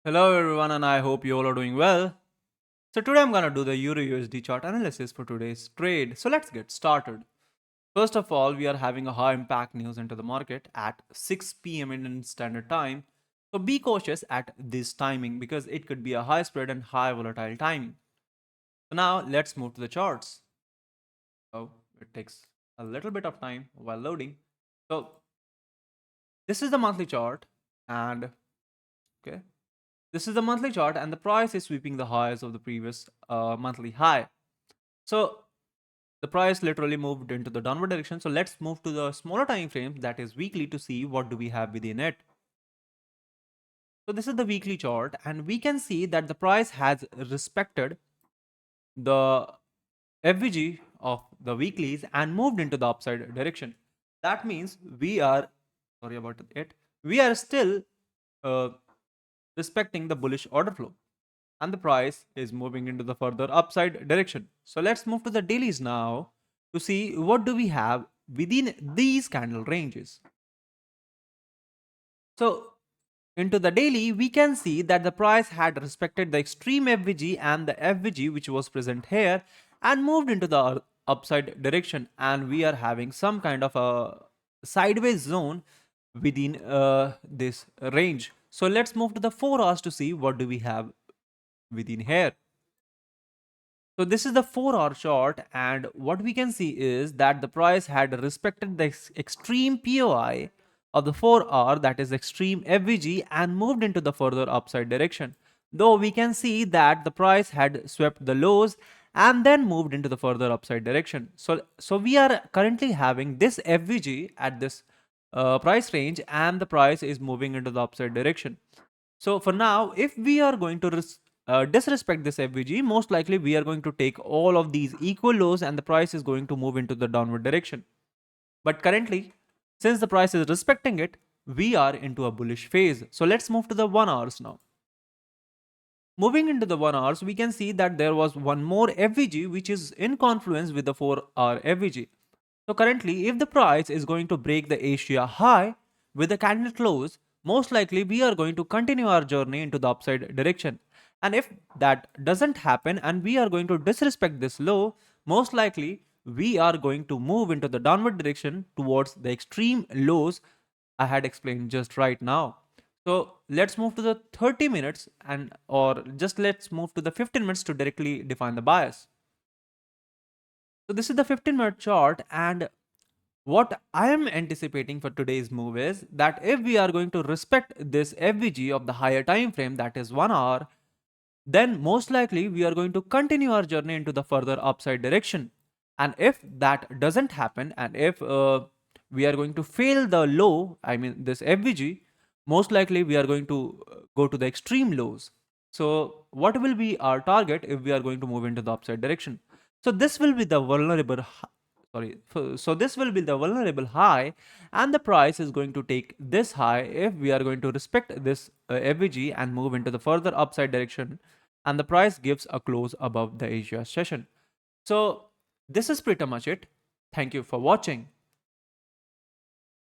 Hello everyone, and I hope you all are doing well. So today I'm gonna do the EURUSD chart analysis for today's trade. So let's get started. First of all, we are having a high impact news into the market at 6 p.m. Indian Standard Time. So be cautious at this timing because it could be a high spread and high volatile timing. So now let's move to the charts. So it takes a little bit of time while loading. So this is the monthly chart, and okay, this is the monthly chart, and the price is sweeping the highs of the previous monthly high. So the price literally moved into the downward direction. So let's move to the smaller time frame, that is weekly, to see what do we have within it. So this is the weekly chart, and we can see that the price has respected the FVG of the weeklies and moved into the upside direction. That means we are, sorry about it, we are still uh, respecting the bullish order flow, and the price is moving into the further upside direction. So let's move to the dailies now to see what do we have within these candle ranges. So into the daily, we can see that the price had respected the extreme FVG and the FVG which was present here and moved into the upside direction, and we are having some kind of a sideways zone within this range. So let's move to the 4 hours to see what do we have within here. So this is the 4-hour chart, and what we can see is that the price had respected the extreme POI of the 4-hour, that is extreme FVG, and moved into the further upside direction. Though we can see that the price had swept the lows and then moved into the further upside direction. So we are currently having this FVG at this price range, and the price is moving into the upside direction. So for now, if we are going to disrespect this FVG, most likely we are going to take all of these equal lows and the price is going to move into the downward direction. But currently, since the price is respecting it, we are into a bullish phase. So let's move to the 1 hours now. Moving into the 1 hours, we can see that there was one more FVG which is in confluence with the 4-hour FVG. So currently, if the price is going to break the Asia high with the candle close, most likely we are going to continue our journey into the upside direction. And if that doesn't happen and we are going to disrespect this low, most likely we are going to move into the downward direction towards the extreme lows I had explained just right now. So let's move to the 30 minutes and or just let's move to the 15 minutes to directly define the bias. So this is the 15-minute chart, and what I am anticipating for today's move is that if we are going to respect this FVG of the higher time frame, that is 1 hour, then most likely we are going to continue our journey into the further upside direction. And if that doesn't happen, and if we are going to fail the low, I mean this FVG, most likely we are going to go to the extreme lows. So what will be our target if we are going to move into the upside direction? So this will be the vulnerable so this will be the vulnerable high, and the price is going to take this high if we are going to respect this FVG and move into the further upside direction, and the price gives a close above the Asia session. So this is pretty much it. Thank you for watching.